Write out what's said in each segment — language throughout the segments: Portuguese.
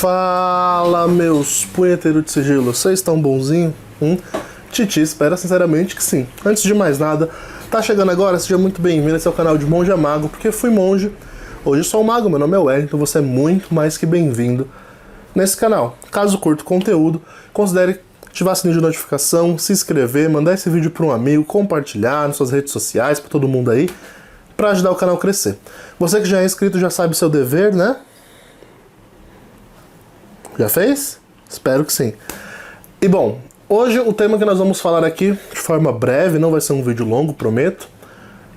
Fala, meus punheteiros de sigilo, vocês estão bonzinho? Titi espera sinceramente que sim. Antes de mais nada, tá chegando agora? Seja muito bem-vindo, esse é o canal de Monge a Mago, porque fui monge, hoje sou um mago, meu nome é Wellington, você é muito mais que bem-vindo nesse canal. Caso curta o conteúdo, considere ativar o sininho de notificação, se inscrever, mandar esse vídeo para um amigo, compartilhar nas suas redes sociais, para todo mundo aí, para ajudar o canal a crescer. Você que já é inscrito já sabe o seu dever, né? Já fez? Espero que sim. E bom, hoje o tema que nós vamos falar aqui, de forma breve, não vai ser um vídeo longo, prometo,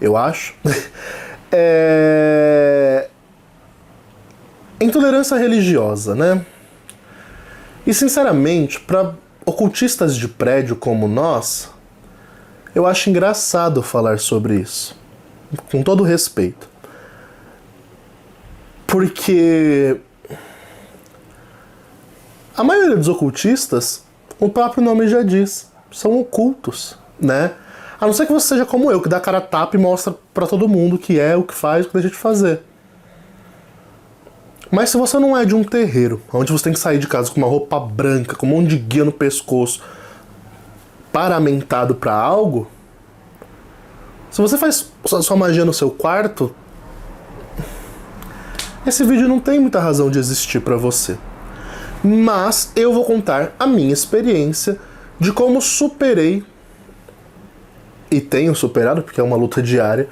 eu acho, é intolerância religiosa, né? E sinceramente, para ocultistas de prédio como nós, eu acho engraçado falar sobre isso, com todo respeito. Porque a maioria dos ocultistas, o próprio nome já diz, são ocultos, né? A não ser que você seja como eu, que dá cara a tapa e mostra pra todo mundo o que é, o que faz, o que deixa de fazer. Mas se você não é de um terreiro, onde você tem que sair de casa com uma roupa branca, com um monte de guia no pescoço, paramentado pra algo, se você faz sua magia no seu quarto, esse vídeo não tem muita razão de existir pra você. Mas eu vou contar a minha experiência de como superei, e tenho superado, porque é uma luta diária,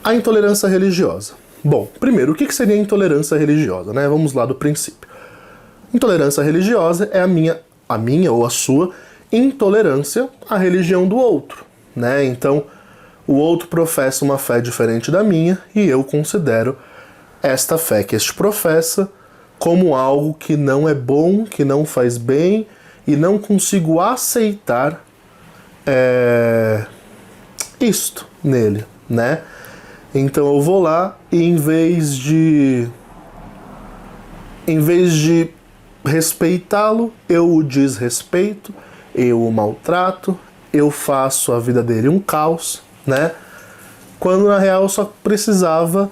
a intolerância religiosa. Bom, primeiro, o que seria intolerância religiosa, né? Vamos lá do princípio. Intolerância religiosa é a minha ou a sua intolerância à religião do outro, né? Então, o outro professa uma fé diferente da minha e eu considero esta fé que este professa como algo que não é bom, que não faz bem, e não consigo aceitar isto nele, né? Então eu vou lá e em vez de respeitá-lo, eu o desrespeito, eu o maltrato, eu faço a vida dele um caos, né? Quando na real eu só precisava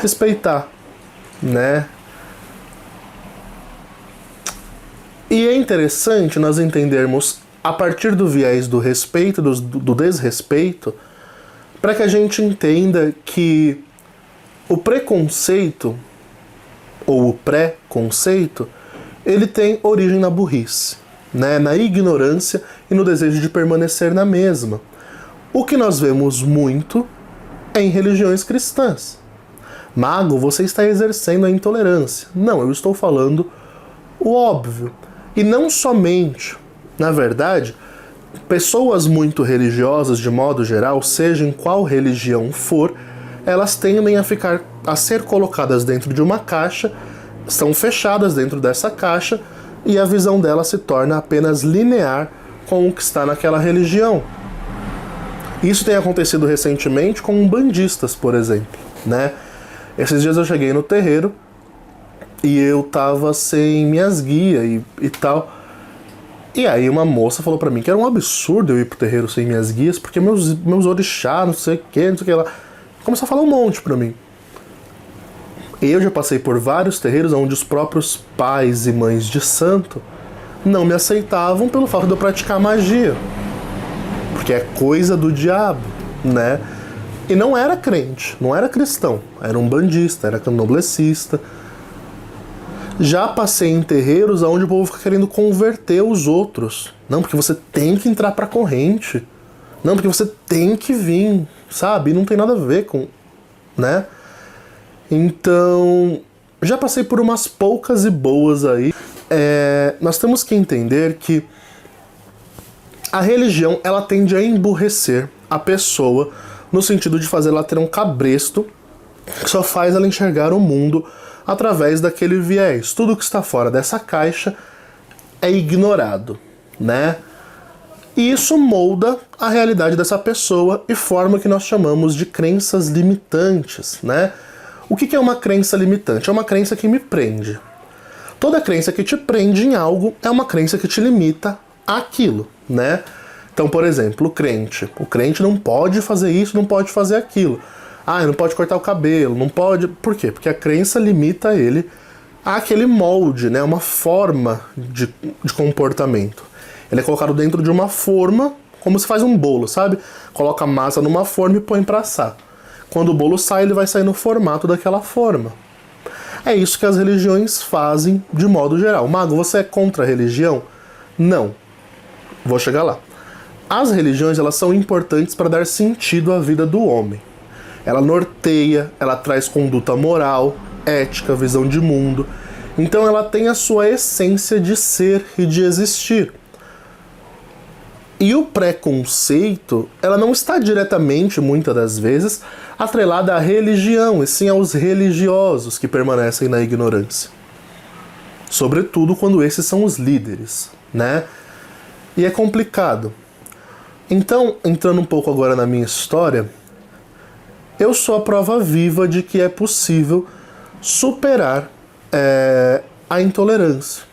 respeitar, né? E é interessante nós entendermos, a partir do viés do respeito, do desrespeito, para que a gente entenda que o preconceito, ou o pré-conceito, ele tem origem na burrice, né? Na ignorância e no desejo de permanecer na mesma. O que nós vemos muito é em religiões cristãs. Mago, você está exercendo a intolerância. Não, eu estou falando o óbvio. E não somente, na verdade, pessoas muito religiosas, de modo geral, seja em qual religião for, elas tendem a ser colocadas dentro de uma caixa, são fechadas dentro dessa caixa, e a visão dela se torna apenas linear com o que está naquela religião. Isso tem acontecido recentemente com umbandistas, por exemplo, né? Esses dias eu cheguei no terreiro, e eu tava sem minhas guias e tal. E aí uma moça falou pra mim que era um absurdo eu ir pro terreiro sem minhas guias, porque meus orixás, não sei o que lá. Começou a falar um monte pra mim. Eu já passei por vários terreiros onde os próprios pais e mães de santo não me aceitavam pelo fato de eu praticar magia. Porque é coisa do diabo, né? E não era crente, não era cristão. Era umbandista, era candomblessista. Já passei em terreiros onde o povo fica querendo converter os outros. Não, porque você tem que entrar pra corrente. Não, porque você tem que vir, sabe? E não tem nada a ver com, né? Então, já passei por umas poucas e boas aí. Nós temos que entender que a religião, ela tende a emburrecer a pessoa no sentido de fazer ela ter um cabresto que só faz ela enxergar o mundo através daquele viés. Tudo que está fora dessa caixa é ignorado, né? E isso molda a realidade dessa pessoa e forma o que nós chamamos de crenças limitantes, né? O que é uma crença limitante? É uma crença que me prende. Toda crença que te prende em algo é uma crença que te limita àquilo, né? Então, por exemplo, o crente não pode fazer isso, não pode fazer aquilo. Não pode cortar o cabelo, não pode... Por quê? Porque a crença limita ele há aquele molde, né, uma forma de comportamento. Ele é colocado dentro de uma forma, como se faz um bolo, sabe? Coloca a massa numa forma e põe para assar. Quando o bolo sai, ele vai sair no formato daquela forma. É isso que as religiões fazem de modo geral. Mago, você é contra a religião? Não. Vou chegar lá. As religiões, elas são importantes para dar sentido à vida do homem. Ela norteia, ela traz conduta moral, ética, visão de mundo. Então ela tem a sua essência de ser e de existir. E o preconceito, ela não está diretamente, muitas das vezes, atrelada à religião, e sim aos religiosos que permanecem na ignorância. Sobretudo quando esses são os líderes, né? E é complicado. Então, entrando um pouco agora na minha história, eu sou a prova viva de que é possível superar a intolerância.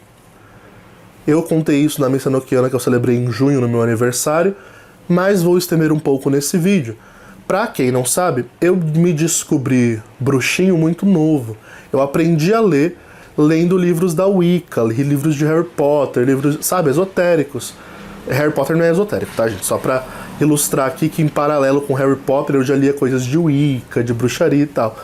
Eu contei isso na missa enoquiana que eu celebrei em junho, no meu aniversário, mas vou estender um pouco nesse vídeo. Pra quem não sabe, eu me descobri bruxinho muito novo. Eu aprendi a ler lendo livros da Wicca, li livros de Harry Potter, livros, sabe, esotéricos. Harry Potter não é esotérico, tá, gente? Só pra ilustrar aqui que em paralelo com Harry Potter eu já lia coisas de Wicca, de bruxaria e tal.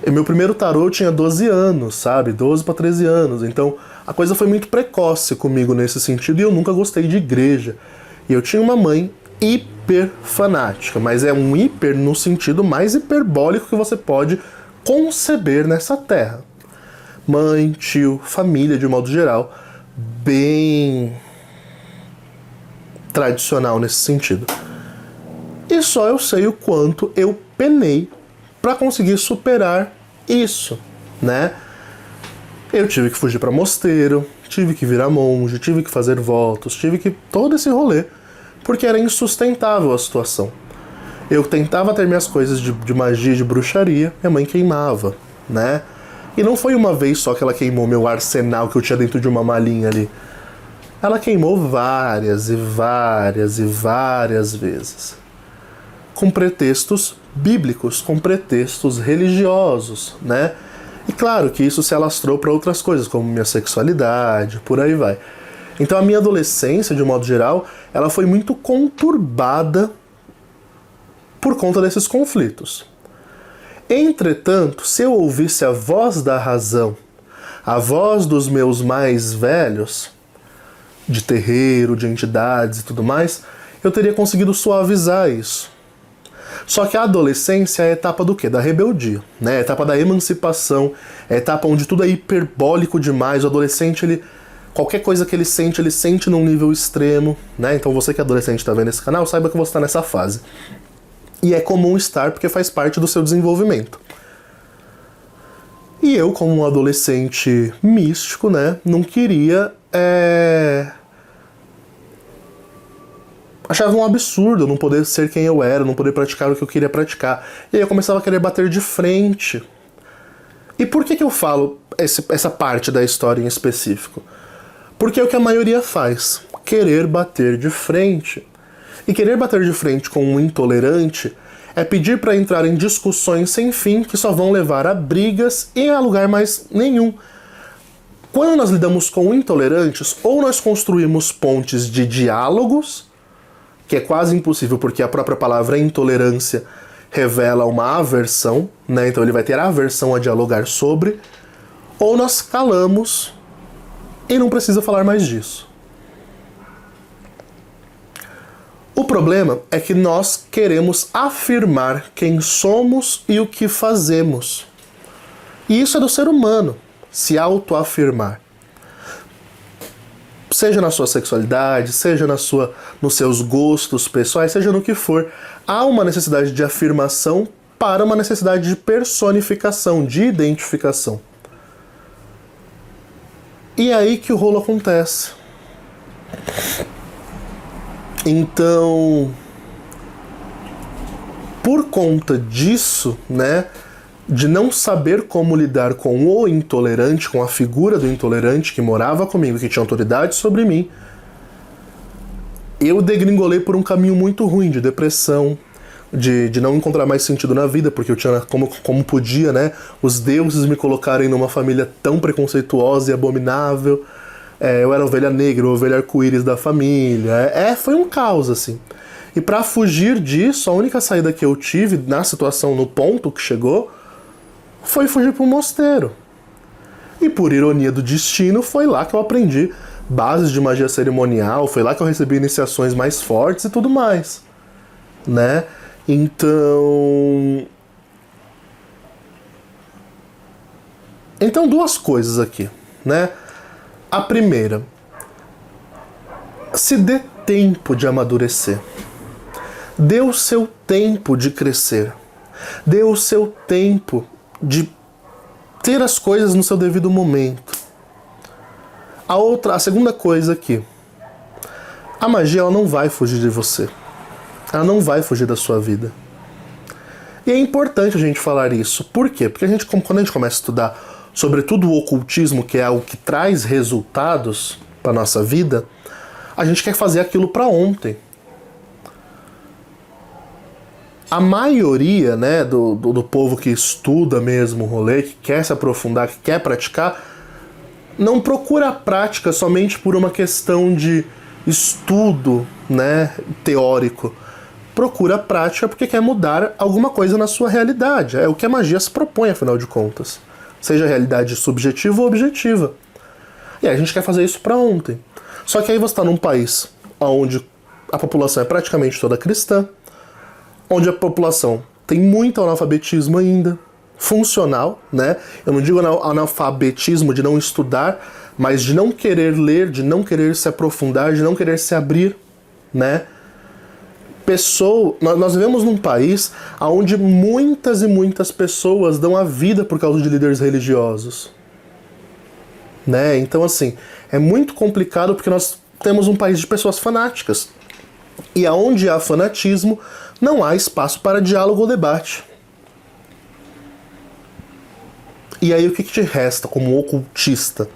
E meu primeiro tarô eu tinha 12 anos, sabe? 12 para 13 anos. Então a coisa foi muito precoce comigo nesse sentido e eu nunca gostei de igreja. E eu tinha uma mãe hiper fanática, mas é um hiper no sentido mais hiperbólico que você pode conceber nessa terra. Mãe, tio, família de modo geral, bem tradicional nesse sentido. E só eu sei o quanto eu penei para conseguir superar isso, né? Eu tive que fugir para mosteiro, tive que virar monge, tive que fazer votos, tive que todo esse rolê, porque era insustentável a situação. Eu tentava ter minhas coisas de magia, de bruxaria, minha mãe queimava, né? E não foi uma vez só que ela queimou meu arsenal que eu tinha dentro de uma malinha ali. Ela queimou várias e várias e várias vezes. Com pretextos bíblicos, com pretextos religiosos, né? E claro que isso se alastrou para outras coisas, como minha sexualidade, por aí vai. Então a minha adolescência, de modo geral, ela foi muito conturbada por conta desses conflitos. Entretanto, se eu ouvisse a voz da razão, a voz dos meus mais velhos, de terreiro, de entidades e tudo mais, eu teria conseguido suavizar isso. Só que a adolescência é a etapa do quê? Da rebeldia, né? É a etapa da emancipação, é a etapa onde tudo é hiperbólico demais. O adolescente, qualquer coisa que ele sente num nível extremo, né? Então você que é adolescente está vendo esse canal, saiba que você está nessa fase. E é comum estar porque faz parte do seu desenvolvimento. E eu, como um adolescente místico, né, não queria... Achava um absurdo eu não poder ser quem eu era, não poder praticar o que eu queria praticar. E aí eu começava a querer bater de frente. E por que eu falo essa parte da história em específico? Porque é o que a maioria faz, querer bater de frente. E querer bater de frente com um intolerante é pedir para entrar em discussões sem fim que só vão levar a brigas e a lugar mais nenhum. Quando nós lidamos com intolerantes, ou nós construímos pontes de diálogos, que é quase impossível porque a própria palavra intolerância revela uma aversão, né? Então ele vai ter aversão a dialogar sobre, ou nós calamos e não precisa falar mais disso. O problema é que nós queremos afirmar quem somos e o que fazemos. E isso é do ser humano, se autoafirmar. Seja na sua sexualidade, seja nos seus gostos pessoais, seja no que for. Há uma necessidade de afirmação para uma necessidade de personificação, de identificação. E é aí que o rolo acontece. Então, por conta disso, né, de não saber como lidar com o intolerante, com a figura do intolerante que morava comigo, que tinha autoridade sobre mim, eu degringolei por um caminho muito ruim de depressão, de não encontrar mais sentido na vida, porque eu tinha, como podia, né, os deuses me colocarem numa família tão preconceituosa e abominável. Eu era a ovelha negra, a ovelha arco-íris da família. Foi um caos, assim. E pra fugir disso, a única saída que eu tive na situação, no ponto que chegou, foi fugir pro mosteiro. E por ironia do destino, foi lá que eu aprendi bases de magia cerimonial, foi lá que eu recebi iniciações mais fortes e tudo mais, né? Então, duas coisas aqui, né? A primeira, se dê tempo de amadurecer. Dê o seu tempo de crescer. Dê o seu tempo de ter as coisas no seu devido momento. A segunda coisa aqui. A magia, ela não vai fugir de você. Ela não vai fugir da sua vida. E é importante a gente falar isso. Por quê? Porque quando a gente começa a estudar, sobretudo o ocultismo, que é algo que traz resultados para nossa vida, a gente quer fazer aquilo para ontem. A maioria, né, do povo que estuda mesmo o rolê, que quer se aprofundar, que quer praticar, não procura a prática somente por uma questão de estudo, né, teórico. Procura a prática porque quer mudar alguma coisa na sua realidade. É o que a magia se propõe, afinal de contas. Seja a realidade subjetiva ou objetiva. E aí a gente quer fazer isso para ontem. Só que aí você está num país onde a população é praticamente toda cristã, onde a população tem muito analfabetismo ainda, funcional, né? Eu não digo analfabetismo de não estudar, mas de não querer ler, de não querer se aprofundar, de não querer se abrir, né? Nós vivemos num país onde muitas e muitas pessoas dão a vida por causa de líderes religiosos, né? Então, assim, é muito complicado porque nós temos um país de pessoas fanáticas. E aonde há fanatismo, não há espaço para diálogo ou debate. E aí o que te resta como ocultista?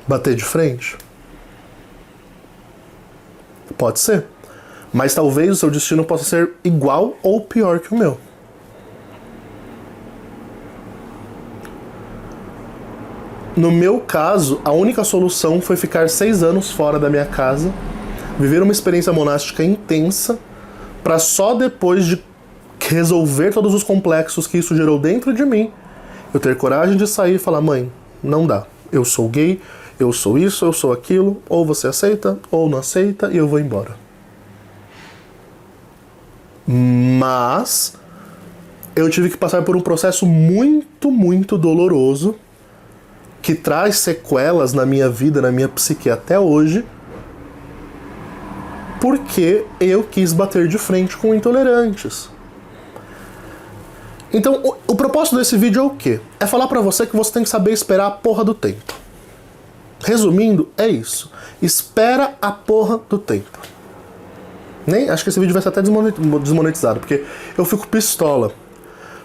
Bater de frente? Pode ser. Mas talvez o seu destino possa ser igual ou pior que o meu. No meu caso, a única solução foi ficar 6 anos fora da minha casa, viver uma experiência monástica intensa, para só depois de resolver todos os complexos que isso gerou dentro de mim, eu ter coragem de sair e falar: mãe, não dá. Eu sou gay, eu sou isso, eu sou aquilo, ou você aceita, ou não aceita, e eu vou embora. Mas eu tive que passar por um processo muito, muito doloroso, que traz sequelas na minha vida, na minha psique até hoje, porque eu quis bater de frente com intolerantes. Então, o propósito desse vídeo é o quê? É falar pra você que você tem que saber esperar a porra do tempo. Resumindo, é isso. Espera a porra do tempo. Acho que esse vídeo vai ser até desmonetizado, porque eu fico pistola.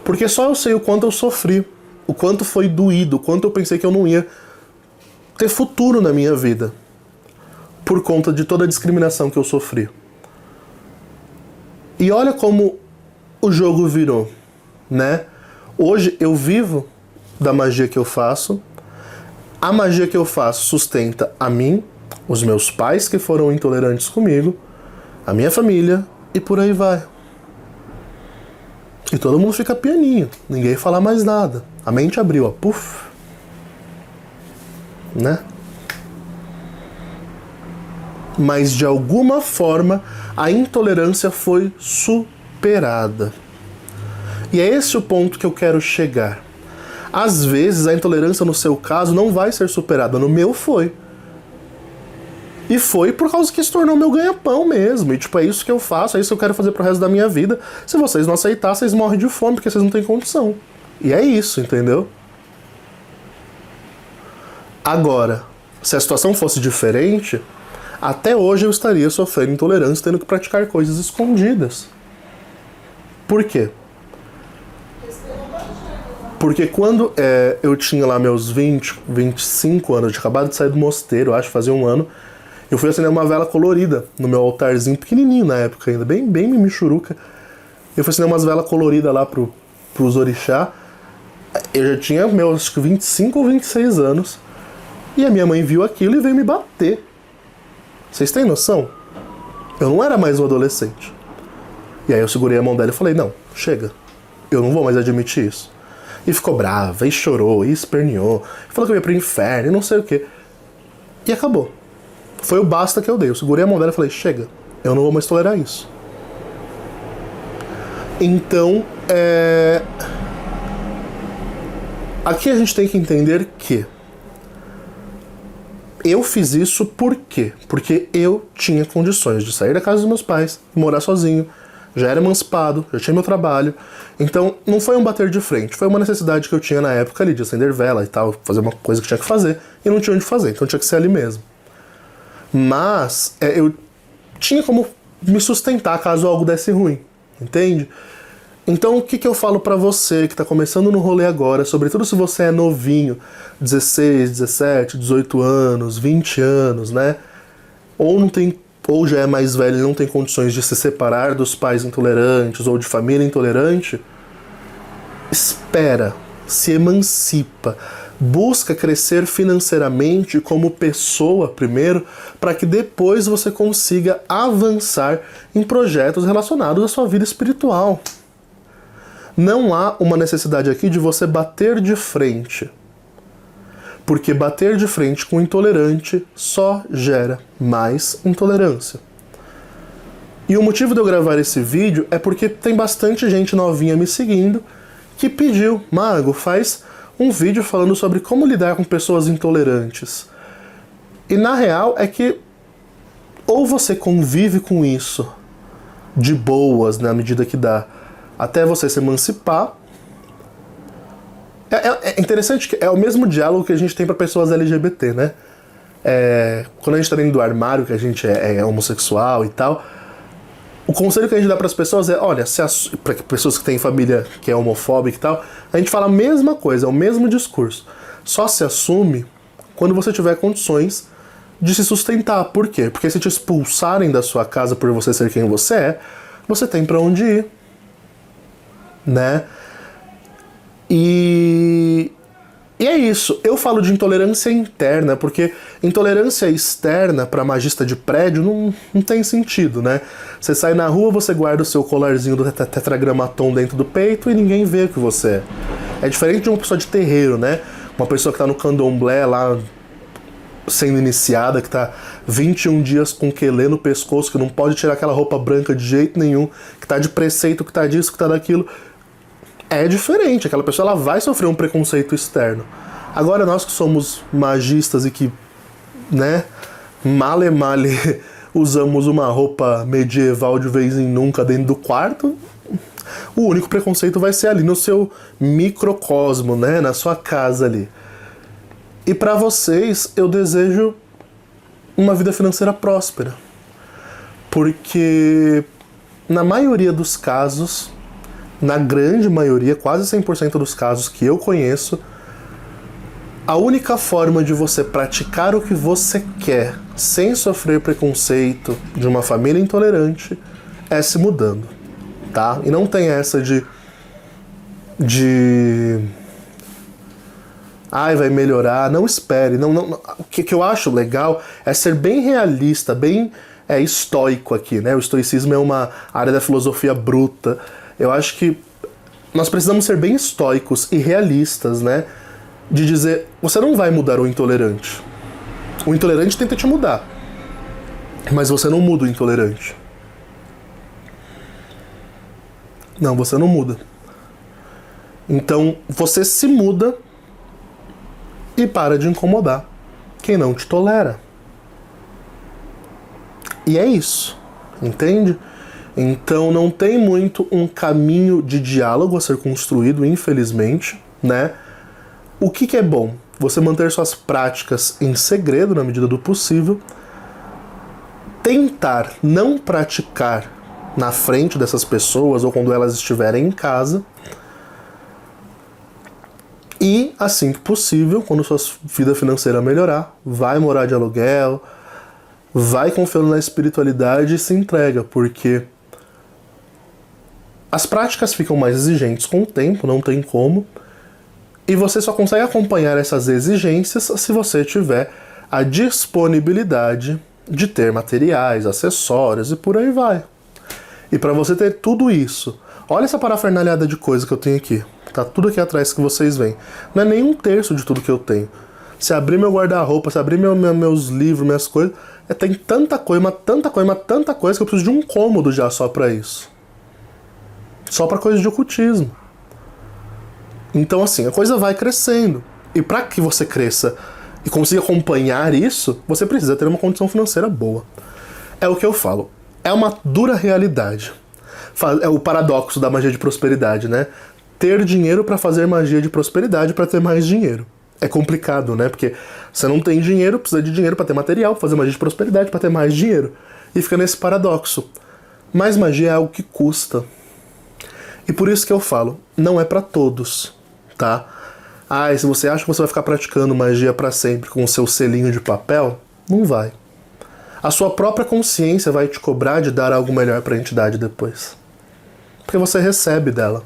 Porque só eu sei o quanto eu sofri, o quanto foi doído, o quanto eu pensei que eu não ia ter futuro na minha vida, por conta de toda a discriminação que eu sofri. E olha como o jogo virou, né? Hoje eu vivo da magia que eu faço. A magia que eu faço sustenta a mim, os meus pais que foram intolerantes comigo, a minha família e por aí vai. E todo mundo fica pianinho, ninguém fala mais nada. A mente abriu, ó, puf. Né? Mas de alguma forma a intolerância foi superada. E é esse o ponto que eu quero chegar. Às vezes a intolerância no seu caso não vai ser superada, no meu foi. E foi por causa que se tornou meu ganha-pão mesmo. E tipo, é isso que eu faço, é isso que eu quero fazer pro resto da minha vida. Se vocês não aceitarem, vocês morrem de fome, porque vocês não têm condição. E é isso, entendeu? Agora, se a situação fosse diferente, até hoje eu estaria sofrendo intolerância, tendo que praticar coisas escondidas. Por quê? Porque quando eu tinha lá meus 20, 25 anos, eu tinha acabado de sair do mosteiro, acho, fazia um ano, Eu fui acender uma vela colorida no meu altarzinho, pequenininho na época ainda, bem michuruca. Eu fui acender umas velas coloridas lá pros orixá. Eu já tinha, acho que 25 ou 26 anos. E a minha mãe viu aquilo e veio me bater. Vocês têm noção? Eu não era mais um adolescente. E aí eu segurei a mão dela e falei, não, chega. Eu não vou mais admitir isso. E ficou brava, e chorou, e esperneou. Falou que eu ia pro inferno, e não sei o quê. E acabou. Foi o basta que eu dei. Eu segurei a mão dela e falei, chega, eu não vou mais tolerar isso. Então, aqui a gente tem que entender que eu fiz isso por quê? Porque eu tinha condições de sair da casa dos meus pais, morar sozinho, já era emancipado, já tinha meu trabalho. Então, não foi um bater de frente, foi uma necessidade que eu tinha na época ali, de acender vela e tal, fazer uma coisa que tinha que fazer, e não tinha onde fazer, então tinha que ser ali mesmo. Mas, eu tinha como me sustentar caso algo desse ruim, entende? Então, o que eu falo pra você que tá começando no rolê agora, sobretudo se você é novinho, 16, 17, 18 anos, 20 anos, né? Ou já é mais velho e não tem condições de se separar dos pais intolerantes ou de família intolerante, espera, se emancipa, busca crescer financeiramente como pessoa primeiro, para que depois você consiga avançar em projetos relacionados à sua vida espiritual. Não há uma necessidade aqui de você bater de frente. Porque bater de frente com o intolerante só gera mais intolerância. E o motivo de eu gravar esse vídeo é porque tem bastante gente novinha me seguindo que pediu, Mago, faz um vídeo falando sobre como lidar com pessoas intolerantes. E na real é que ou você convive com isso de boas na medida que dá, até você se emancipar. É interessante que é o mesmo diálogo que a gente tem para pessoas LGBT, né? Quando a gente tá dentro do armário, que a gente é homossexual e tal, o conselho que a gente dá para as pessoas é, olha, para pessoas que têm família que é homofóbica e tal, a gente fala a mesma coisa, é o mesmo discurso. Só se assume quando você tiver condições de se sustentar. Por quê? Porque se te expulsarem da sua casa por você ser quem você é, você tem para onde ir. Né? E é isso. Eu falo de intolerância interna, porque intolerância externa para magista de prédio não tem sentido, né? Você sai na rua, você guarda o seu colarzinho do tetragramaton dentro do peito e ninguém vê o que você é. É diferente de uma pessoa de terreiro, né? Uma pessoa que tá no candomblé lá sendo iniciada, que tá 21 dias com quelê no pescoço, que não pode tirar aquela roupa branca de jeito nenhum, que tá de preceito, que tá disso, que tá daquilo. É diferente, aquela pessoa ela vai sofrer um preconceito externo. Agora nós que somos magistas e que, né, male usamos uma roupa medieval de vez em nunca dentro do quarto, o único preconceito vai ser ali no seu microcosmo, né, na sua casa ali. E para vocês eu desejo uma vida financeira próspera, porque na maioria dos casos, na grande maioria, quase 100% dos casos que eu conheço, a única forma de você praticar o que você quer sem sofrer preconceito de uma família intolerante é se mudando, tá? E não tem essa de ai, vai melhorar, não espere. Não. O que eu acho legal é ser bem realista, bem estoico aqui, né? O estoicismo é uma área da filosofia bruta. Eu acho que nós precisamos ser bem estoicos e realistas, né? De dizer, você não vai mudar o intolerante. O intolerante tenta te mudar, mas você não muda o intolerante. Não, você não muda. Então, você se muda e para de incomodar quem não te tolera. E é isso, entende? Então não tem muito um caminho de diálogo a ser construído, infelizmente, né? O que é bom? Você manter suas práticas em segredo na medida do possível, tentar não praticar na frente dessas pessoas ou quando elas estiverem em casa, e assim que possível, quando sua vida financeira melhorar, vai morar de aluguel, vai confiando na espiritualidade e se entrega, porque as práticas ficam mais exigentes com o tempo, não tem como, e você só consegue acompanhar essas exigências se você tiver a disponibilidade de ter materiais, acessórios e por aí vai. E para você ter tudo isso, olha essa parafernalhada de coisa que eu tenho aqui. Tá tudo aqui atrás que vocês veem. Não é nem um terço de tudo que eu tenho. Se abrir meu guarda-roupa, se abrir meus livros, minhas coisas, tem tanta coisa, mas tanta coisa, mas tanta coisa que eu preciso de um cômodo já só pra isso. Só pra coisa de ocultismo. Então assim, a coisa vai crescendo. E pra que você cresça e consiga acompanhar isso, você precisa ter uma condição financeira boa. É o que eu falo. É uma dura realidade. É o paradoxo da magia de prosperidade, né? Ter dinheiro pra fazer magia de prosperidade pra ter mais dinheiro. É complicado, né? Porque você não tem dinheiro, precisa de dinheiro pra ter material, pra fazer magia de prosperidade, pra ter mais dinheiro. E fica nesse paradoxo. Mas magia é algo que custa. E por isso que eu falo, não é pra todos, tá? Ah, e se você acha que você vai ficar praticando magia pra sempre com o seu selinho de papel, não vai. A sua própria consciência vai te cobrar de dar algo melhor pra entidade depois. Porque você recebe dela.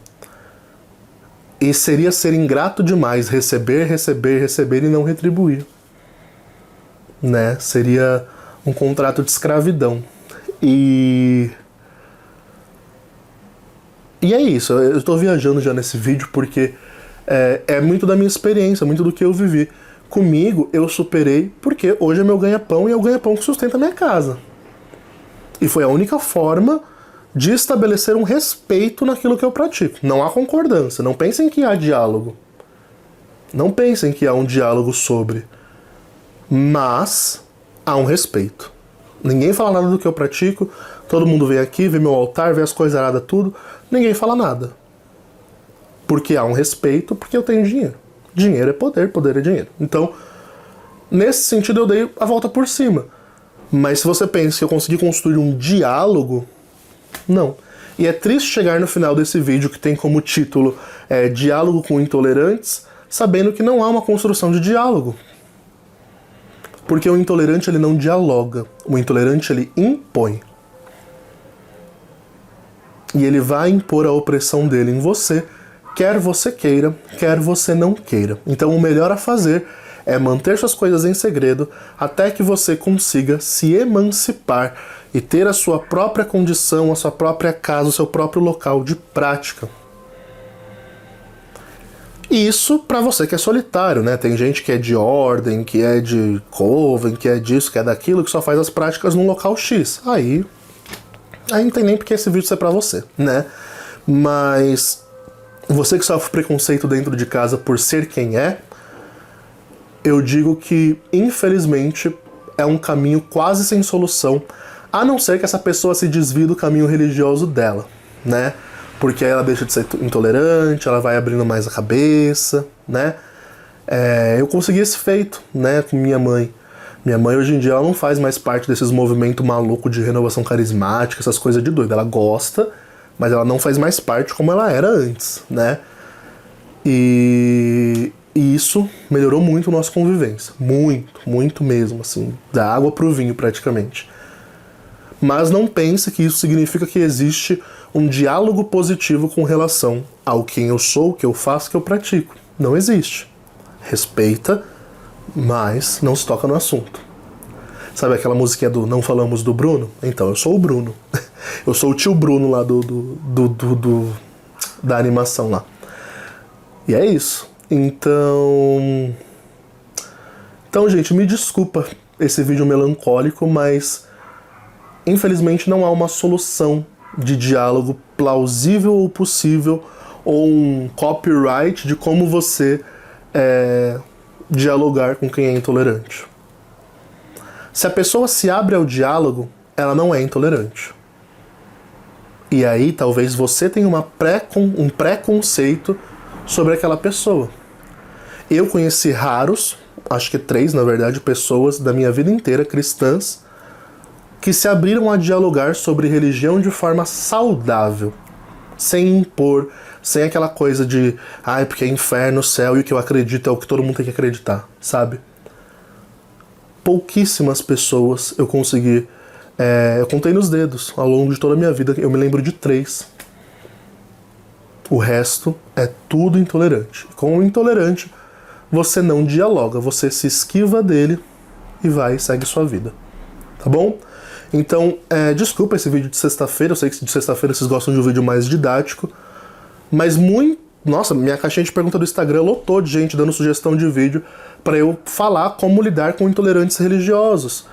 E seria ser ingrato demais receber, receber, receber e não retribuir. Né? Seria um contrato de escravidão. E é isso, eu estou viajando já nesse vídeo porque é muito da minha experiência, muito do que eu vivi. Comigo, eu superei porque hoje é meu ganha-pão e é o ganha-pão que sustenta a minha casa. E foi a única forma de estabelecer um respeito naquilo que eu pratico. Não há concordância, não pensem que há diálogo. Não pensem que há um diálogo sobre. Mas há um respeito. Ninguém fala nada do que eu pratico, todo mundo vem aqui, vê meu altar, vê as coisas aradas, tudo. Ninguém fala nada. Porque há um respeito, porque eu tenho dinheiro. Dinheiro é poder, poder é dinheiro. Então, nesse sentido eu dei a volta por cima. Mas se você pensa que eu consegui construir um diálogo, não. E é triste chegar no final desse vídeo que tem como título Diálogo com Intolerantes, sabendo que não há uma construção de diálogo. Porque o intolerante ele não dialoga, o intolerante ele impõe. E ele vai impor a opressão dele em você, quer você queira, quer você não queira. Então o melhor a fazer é manter suas coisas em segredo até que você consiga se emancipar e ter a sua própria condição, a sua própria casa, o seu próprio local de prática. E isso pra você que é solitário, né? Tem gente que é de ordem, que é de coven, que é disso, que é daquilo, que só faz as práticas num local X. Aí não tem nem porque esse vídeo é pra você, né? Mas você que sofre preconceito dentro de casa por ser quem é, eu digo que, infelizmente, é um caminho quase sem solução, a não ser que essa pessoa se desvie do caminho religioso dela, né? Porque aí ela deixa de ser intolerante, ela vai abrindo mais a cabeça, né? Eu consegui esse feito, né, com minha mãe. Minha mãe hoje em dia ela não faz mais parte desses movimentos malucos de renovação carismática, essas coisas de doido. Ela gosta, mas ela não faz mais parte como ela era antes, né? E isso melhorou muito a nossa convivência. Muito, muito mesmo, assim. Da água pro vinho, praticamente. Mas não pense que isso significa que existe um diálogo positivo com relação ao quem eu sou, o que eu faço, o que eu pratico. Não existe. Respeita, mas não se toca no assunto. Sabe aquela musiquinha do Não Falamos do Bruno? Então, eu sou o Bruno. Eu sou o tio Bruno lá da animação lá. E é isso. Então, gente, me desculpa esse vídeo melancólico, mas infelizmente não há uma solução de diálogo plausível ou possível, ou um copyright de como você dialogar com quem é intolerante. Se a pessoa se abre ao diálogo, ela não é intolerante. E aí talvez você tenha um preconceito sobre aquela pessoa. Eu conheci raros, acho que 3 na verdade, pessoas da minha vida inteira, cristãs, que se abriram a dialogar sobre religião de forma saudável, sem impor, sem aquela coisa de porque é inferno, céu e o que eu acredito é o que todo mundo tem que acreditar, sabe? pouquíssimas pessoas eu consegui... eu contei nos dedos ao longo de toda a minha vida, eu me lembro de 3. O resto é tudo intolerante. Com o intolerante, você não dialoga, você se esquiva dele e vai e segue sua vida. Tá bom? Então, desculpa esse vídeo de sexta-feira, eu sei que de sexta-feira vocês gostam de um vídeo mais didático, mas nossa, minha caixinha de pergunta do Instagram lotou de gente dando sugestão de vídeo para eu falar como lidar com intolerantes religiosos.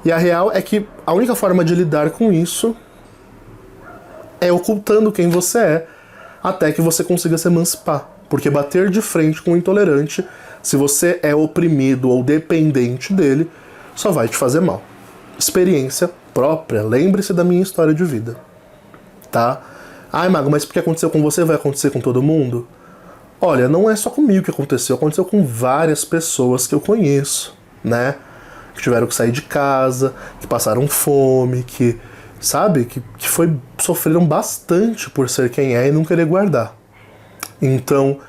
E a real é que a única forma de lidar com isso é ocultando quem você é, até que você consiga se emancipar. Porque bater de frente com o intolerante, se você é oprimido ou dependente dele, só vai te fazer mal. Experiência própria, lembre-se da minha história de vida. Tá? Ai, Mago, mas porque aconteceu com você, vai acontecer com todo mundo? Olha, não é só comigo que aconteceu com várias pessoas que eu conheço, né? Que tiveram que sair de casa, que passaram fome, que, sabe, que sofreram bastante por ser quem é e não querer guardar. Então,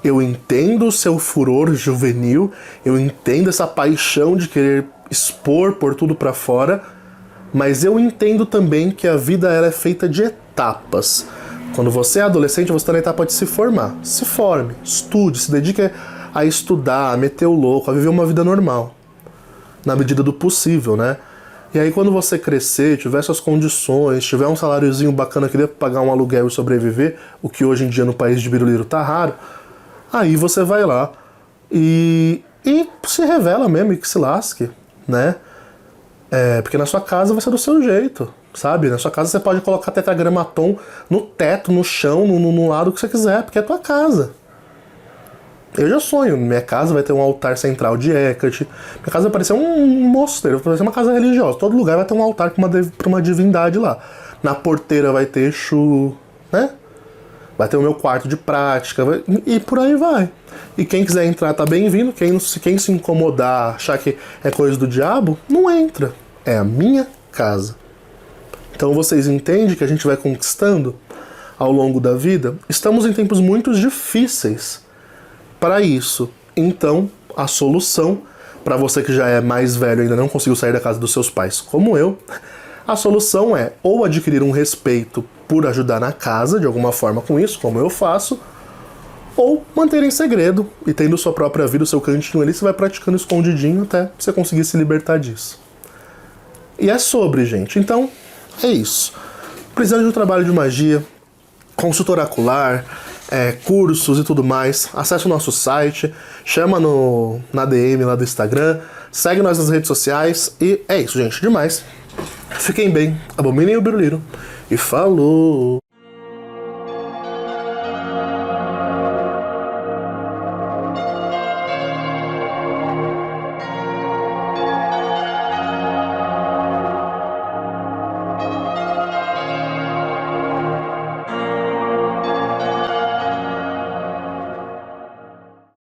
eu entendo o seu furor juvenil, eu entendo essa paixão de querer expor, pôr tudo pra fora, mas eu entendo também que a vida ela é feita de etapas. Quando você é adolescente, você está na etapa de se formar. Se forme, estude, se dedique a estudar, a meter o louco, a viver uma vida normal. Na medida do possível, né? E aí quando você crescer, tiver suas condições, tiver um saláriozinho bacana que dê pra pagar um aluguel e sobreviver, o que hoje em dia no país de Biruliro tá raro, aí você vai lá e se revela mesmo e que se lasque, né? Porque na sua casa vai ser do seu jeito, sabe? Na sua casa você pode colocar tetragramaton no teto, no chão, no lado que você quiser, porque é a tua casa. Eu já sonho, minha casa vai ter um altar central de Hecate, minha casa vai parecer um mosteiro, vai parecer uma casa religiosa, todo lugar vai ter um altar pra uma divindade lá. Na porteira vai ter Exu, né? Vai ter o meu quarto de prática, e por aí vai. E quem quiser entrar tá bem-vindo, quem se incomodar, achar que é coisa do diabo, não entra. É a minha casa. Então vocês entendem que a gente vai conquistando ao longo da vida? Estamos em tempos muito difíceis para isso. Então, a solução, para você que já é mais velho e ainda não conseguiu sair da casa dos seus pais, como eu, a solução é ou adquirir um respeito por ajudar na casa, de alguma forma com isso, como eu faço, ou manter em segredo e tendo sua própria vida, o seu cantinho ali, você vai praticando escondidinho até você conseguir se libertar disso. E é sobre, gente. Então, é isso. Precisando de um trabalho de magia, consulta oracular, cursos e tudo mais, acesse o nosso site, chama na DM lá do Instagram, segue nós nas redes sociais e é isso, gente. Demais. Fiquem bem, abominem o biruliro e falou!